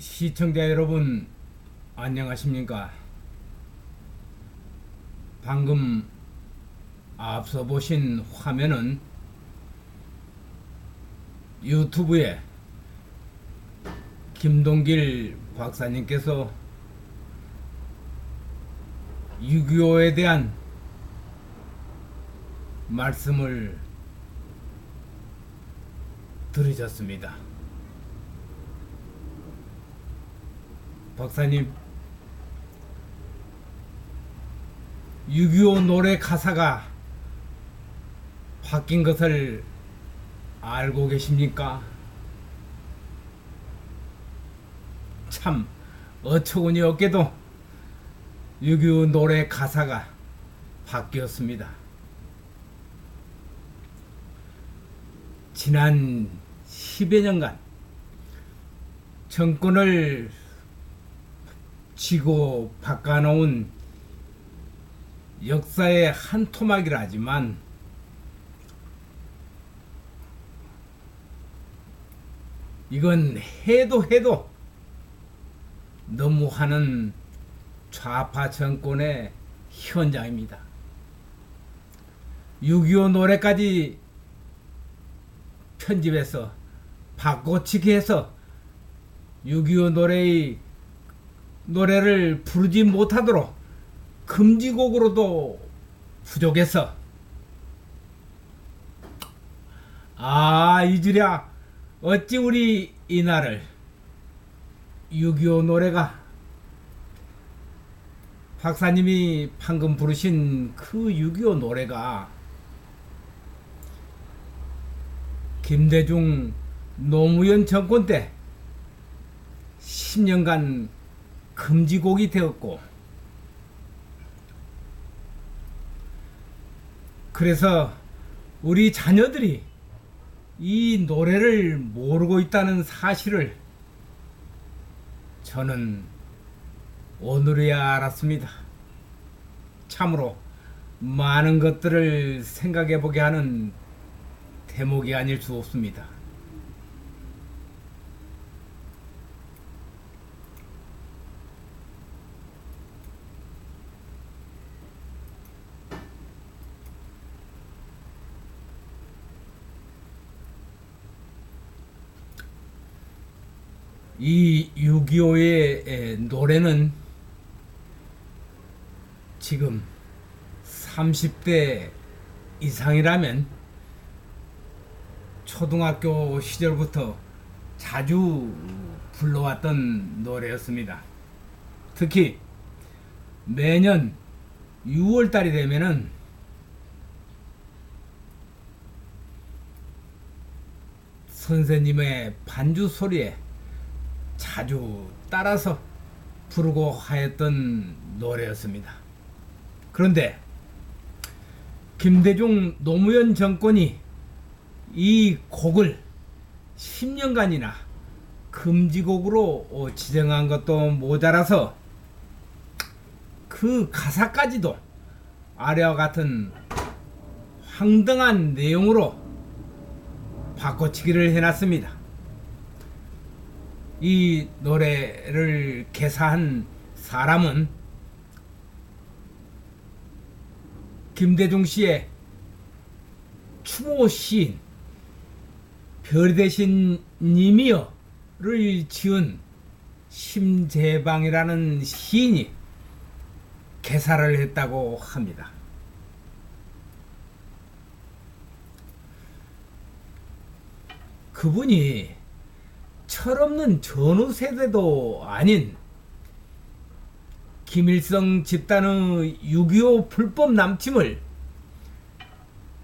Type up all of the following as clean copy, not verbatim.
시청자 여러분, 안녕하십니까? 방금 앞서 보신 화면은 유튜브에 김동길 박사님께서 6.25에 대한 말씀을 들으셨습니다. 박사님, 6.25 노래 가사가 바뀐 것을 알고 계십니까? 참 어처구니 없게도 6.25 노래 가사가 바뀌었습니다. 지난 10여 년간 정권을 쥐고 바꿔놓은 역사의 한 토막이라 하지만 이건 해도 너무하는 좌파 정권의 현장입니다. 6.25 노래까지 편집해서 바꿔치기 해서 6.25 노래를 부르지 못하도록 금지곡으로도 부족해서 이주랴 어찌 우리 이날을 6.25 노래가 박사님이 방금 부르신 그 6.25 노래가 김대중 노무현 정권 때 10년간 금지곡이 되었고, 그래서 우리 자녀들이 이 노래를 모르고 있다는 사실을 저는 오늘이야 알았습니다. 참으로 많은 것들을 생각해 보게 하는 대목이 아닐 수 없습니다. 이 6.25의 노래는 지금 30대 이상이라면 초등학교 시절부터 자주 불러왔던 노래였습니다. 특히 매년 6월달이 되면은 선생님의 반주 소리에 자주 따라서 부르고 하였던 노래였습니다. 그런데 김대중 노무현 정권이 이 곡을 10년간이나 금지곡으로 지정한 것도 모자라서 그 가사까지도 아래와 같은 황당한 내용으로 바꿔치기를 해놨습니다. 이 노래를 개사한 사람은 김대중 씨의 추모 시인 별대신 님이여를 지은 심재방이라는 시인이 개사를 했다고 합니다. 그분이 철없는 전후 세대도 아닌 김일성 집단의 6.25 불법 남침을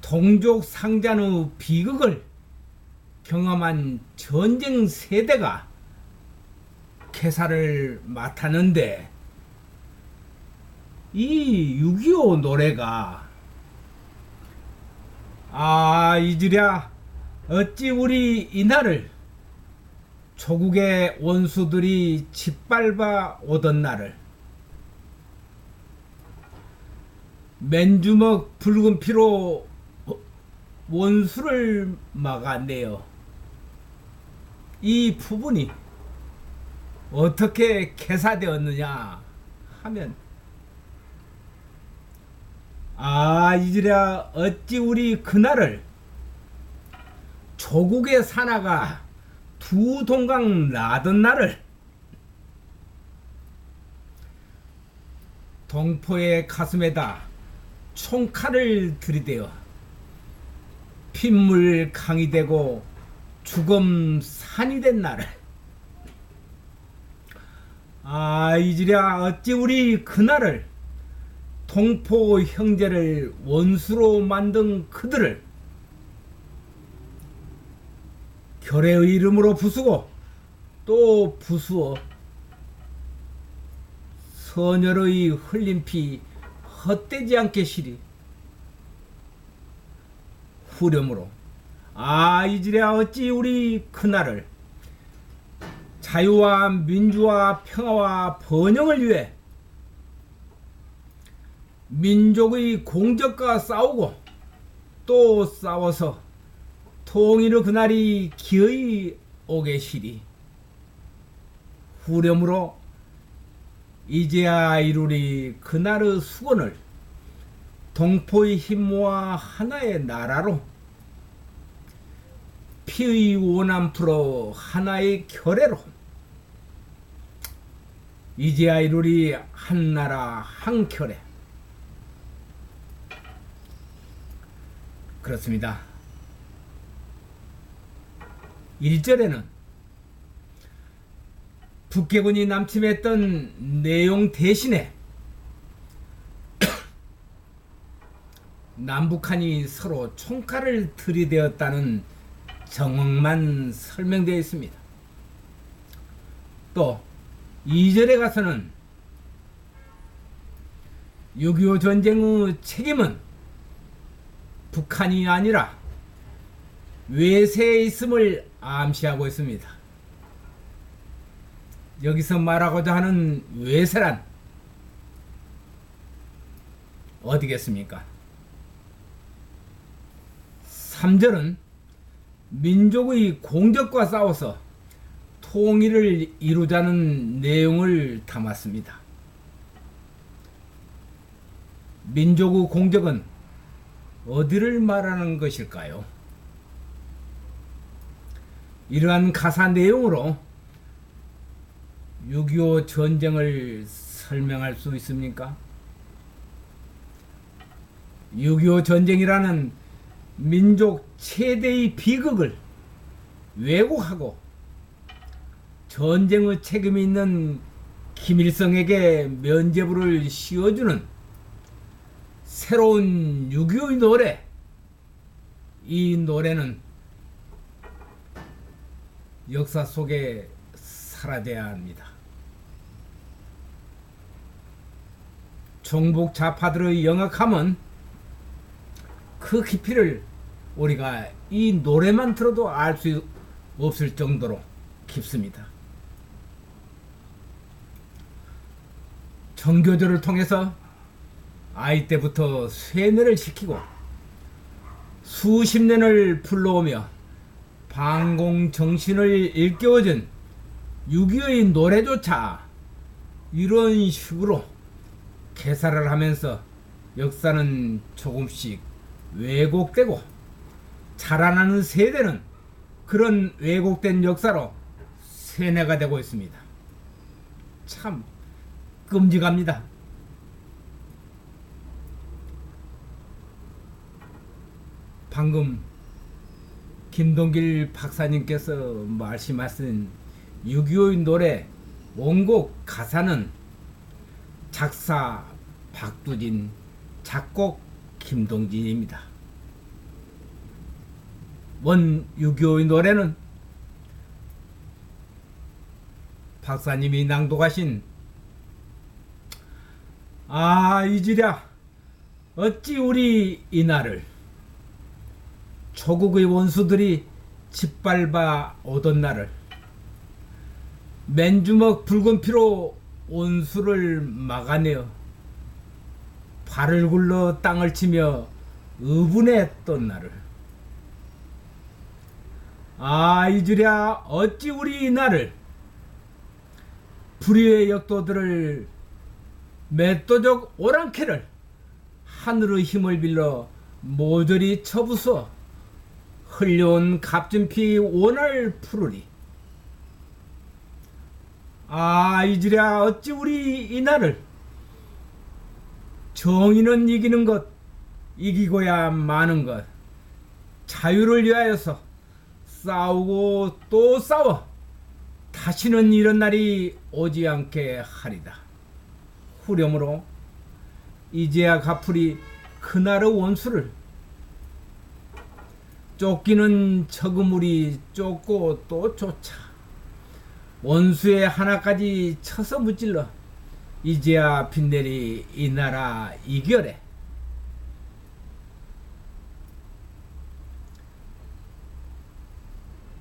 동족 상잔의 비극을 경험한 전쟁 세대가 개사를 맡았는데 이 6.25 노래가 이주랴 어찌 우리 이날을 조국의 원수들이 짓밟아 오던 날을 맨주먹 붉은 피로 원수를 막아내어 이 부분이 어떻게 개사되었느냐 하면, 이제야 어찌 우리 그날을 조국의 사나가 두 동강 나던 날을 동포의 가슴에다 총칼을 들이대어 핏물 강이 되고 죽음 산이 된 날을, 이제야 어찌 우리 그날을 동포 형제를 원수로 만든 그들을 결의의 이름으로 부수고 또 부수어 선열의 흘린 피 헛되지 않게 시리 후렴으로, 이제야 어찌 우리 그날을 자유와 민주와 평화와 번영을 위해 민족의 공적과 싸우고 또 싸워서 통일의 그날이 기어이 오게 시리 후렴으로 이제야 이루리 그날의 수건을 동포의 힘 모아 하나의 나라로 피의 원함 풀어 하나의 결애로 이제야 이루리 한나라 한결애. 그렇습니다. 1절에는 북해군이 남침했던 내용 대신에 남북한이 서로 총칼을 들이대었다는 정황만 설명되어 있습니다. 또 2절에 가서는 6.25 전쟁의 책임은 북한이 아니라 외세에 있음을 암시하고 있습니다. 여기서 말하고자 하는 외세란 어디겠습니까? 3절은 민족의 공적과 싸워서 통일을 이루자는 내용을 담았습니다. 민족의 공적은 어디를 말하는 것일까요? 이러한 가사 내용으로 6.25 전쟁을 설명할 수 있습니까? 6.25 전쟁이라는 민족 최대의 비극을 왜곡하고 전쟁의 책임이 있는 김일성에게 면죄부를 씌워주는 새로운 6.25의 노래. 이 노래는 역사 속에 사라져야 합니다. 종북 좌파들의 영악함은 그 깊이를 우리가 이 노래만 들어도 알 수 없을 정도로 깊습니다. 정교조를 통해서 아이 때부터 쇠뇌를 시키고 수십 년을 불러오며 반공 정신을 일깨워준 6.25의 노래조차 이런 식으로 개사를 하면서 역사는 조금씩 왜곡되고 자라나는 세대는 그런 왜곡된 역사로 세뇌가 되고 있습니다. 참 끔찍합니다. 방금 김동길 박사님께서 말씀하신 6.25의 노래 원곡 가사는 작사 박두진, 작곡 김동진입니다. 원 6.25의 노래는 박사님이 낭독하신 이지랴 어찌 우리 이날을 조국의 원수들이 짓밟아 오던 날을 맨주먹 붉은 피로 원수를 막아내어 발을 굴러 땅을 치며 의분했던 날을 잊으랴 어찌 우리 이날을 불의의 역도들을 맷도적 오랑캐를 하늘의 힘을 빌려 모조리 쳐부숴 흘려온 값진피 원할 푸르리. 아, 이지랴 어찌 우리 이날을 정의는 이기는 것, 이기고야 마는 것, 자유를 위하여서 싸우고 또 싸워 다시는 이런 날이 오지 않게 하리다. 후렴으로 이제야 갚으리 그날의 원수를. 쫓기는 적으물이 쫓고 또 쫓아 원수의 하나까지 쳐서 무찔러 이제야 빛내리 이 나라 이결에.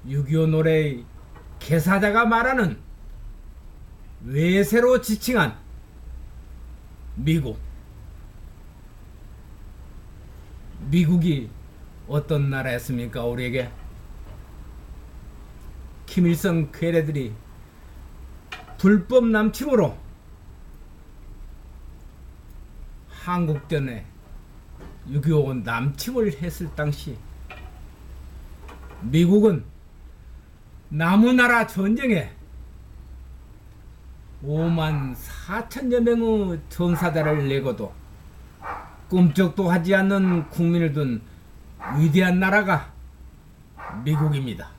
(6.25) 노래의 개사자가 말하는 외세로 지칭한 미국이 어떤 나라였습니까? 우리에게 김일성 괴뢰들이 불법 남침으로 한국전에 6.25 남침을 했을 당시 미국은 남우나라 전쟁에 5만 4천여 명의 전사자를 내고도 꿈쩍도 하지 않는 국민을 둔 위대한 나라가 미국입니다.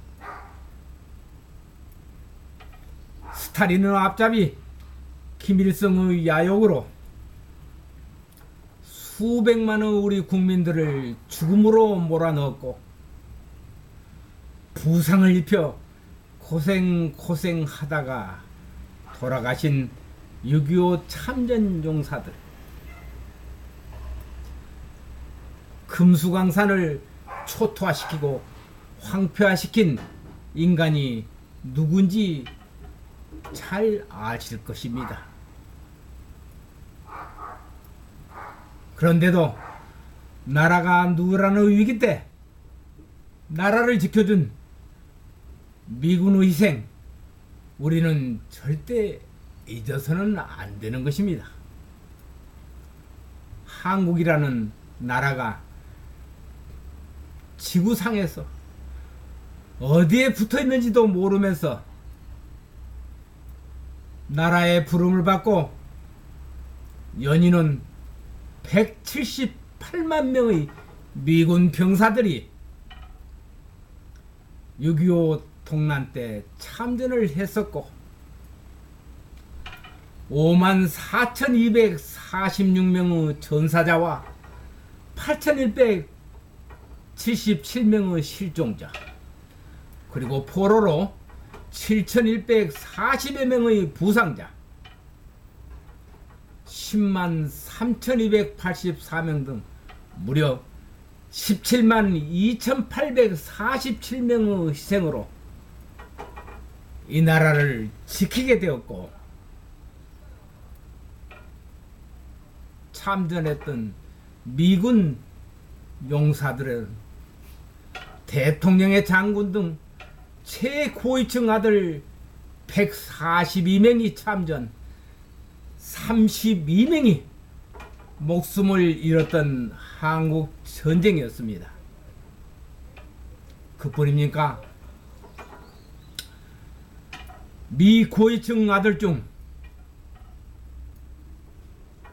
스탈린의 앞잡이 김일성의 야욕으로 수백만의 우리 국민들을 죽음으로 몰아넣었고 부상을 입혀 고생하다가 돌아가신 6.25 참전용사들, 금수강산을 초토화시키고 황폐화시킨 인간이 누군지 잘 아실 것입니다. 그런데도 나라가 누구라는 위기 때 나라를 지켜준 미군의 희생, 우리는 절대 잊어서는 안 되는 것입니다. 한국이라는 나라가 지구상에서 어디에 붙어 있는지도 모르면서 나라의 부름을 받고 연인은 178만 명의 미군 병사들이 6.25 동란 때 참전을 했었고 5만 4,246명의 전사자와 8,177명의 실종자, 그리고 포로로 7,140여 명의 부상자, 10만 3,284명 등 무려 17만 2,847명의 희생으로 이 나라를 지키게 되었고, 참전했던 미군 용사들은 대통령의 장군 등 최고위층 아들 142명이 참전, 32명이 목숨을 잃었던 한국 전쟁이었습니다. 그뿐입니까? 미 고위층 아들 중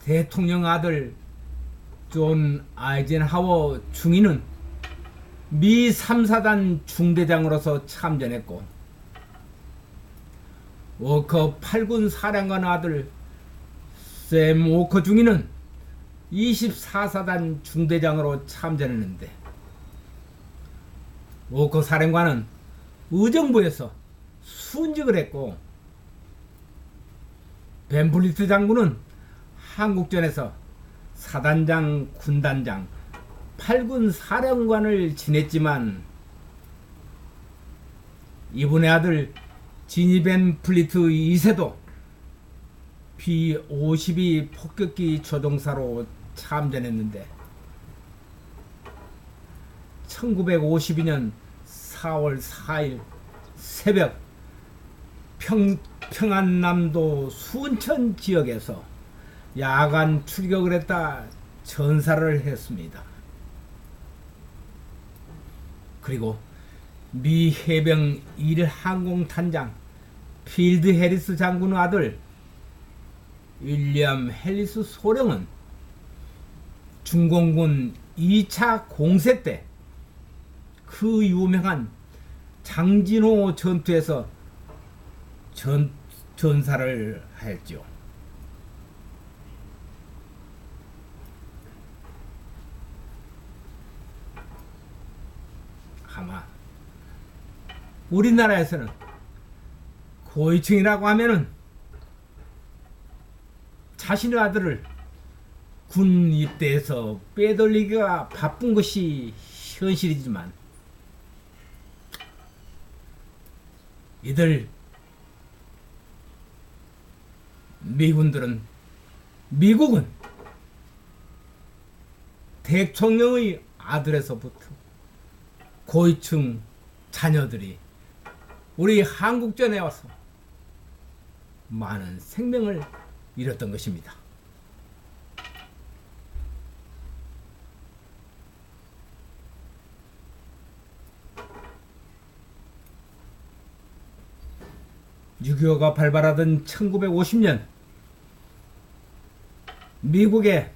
대통령 아들 존 아이젠하워 중위는 미 3사단 중대장으로서 참전했고, 워커 8군 사령관 아들 샘 워커 중위는 24사단 중대장으로 참전했는데, 워커 사령관은 의정부에서 순직을 했고, 벤플리트 장군은 한국전에서 사단장, 군단장, 8군 사령관을 지냈지만 이분의 아들 지니 벤플리트 2세도 B-52 폭격기 조종사로 참전했는데 1952년 4월 4일 새벽 평안남도 순천 지역에서 야간 출격을 했다 전사를 했습니다. 그리고 미 해병 1항공탄장 필드 해리스 장군의 아들 윌리엄 해리스 소령은 중공군 2차 공세 때 그 유명한 장진호 전투에서 전사를 하였죠. 아마 우리나라에서는 고위층이라고 하면은 자신의 아들을 군 입대에서 빼돌리기가 바쁜 것이 현실이지만 이들 미국은 대통령의 아들에서부터 고위층 자녀들이 우리 한국전에 와서 많은 생명을 잃었던 것입니다. (6.25가) 발발하던 1950년 미국의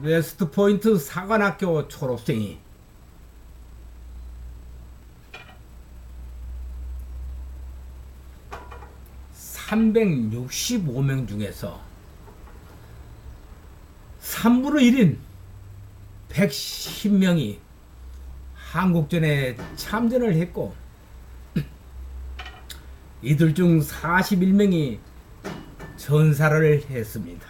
웨스트포인트 사관학교 졸업생이 365명 중에서 3분의 1인 110명이 한국전에 참전을 했고 이들 중 41명이 전사를 했습니다.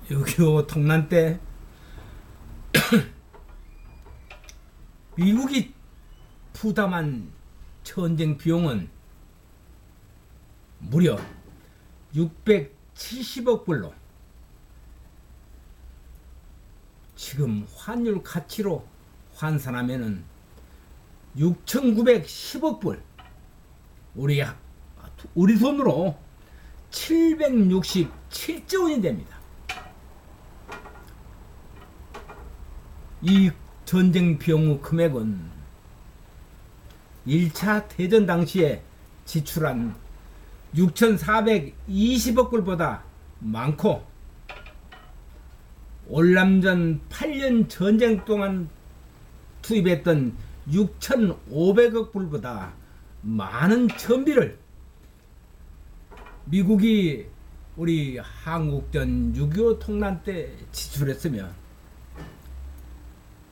(6.25) 통난 때 미국이 부담한 전쟁 비용은 무려 670억 불로 지금 환율 가치로 환산하면은 6,910억 불, 우리 돈으로 767조 원이 됩니다. 이 전쟁 비용 금액은 1차 대전 당시에 지출한 6,420억 불보다 많고 월남전 8년 전쟁 동안 투입했던 6,500억 불보다 많은 전비를 미국이 우리 한국전 6.25 통난 때 지출했으며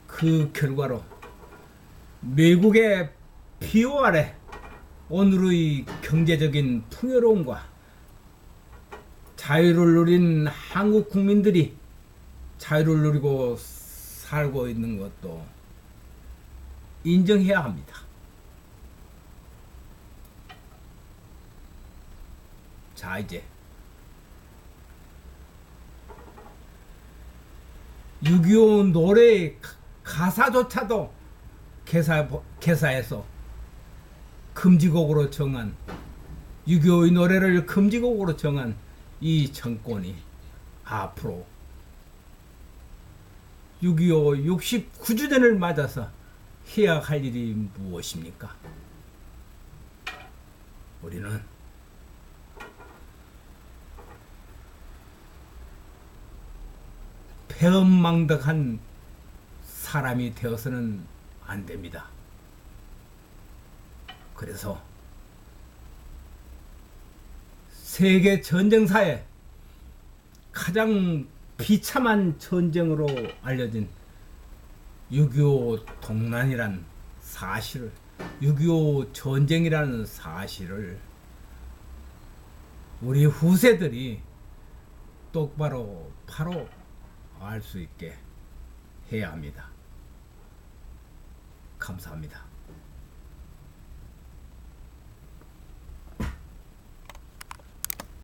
그 결과로 미국의 비호 아래 오늘의 경제적인 풍요로움과 자유를 누린 한국 국민들이 자유를 누리고 살고 있는 것도 인정해야 합니다. 자, 이제 6.25 노래의 가사조차도 개사에서 금지곡으로 정한 6.25의 노래를 금지곡으로 정한 이 정권이 앞으로 6.25 69주년을 맞아서 해야 할 일이 무엇입니까? 우리는 배은망덕한 사람이 되어서는 안 됩니다. 그래서 세계 전쟁사에 가장 비참한 전쟁으로 알려진 6.25 동란이란 사실을, 6.25 전쟁이라는 사실을 우리 후세들이 똑바로 바로 알 수 있게 해야 합니다. 감사합니다.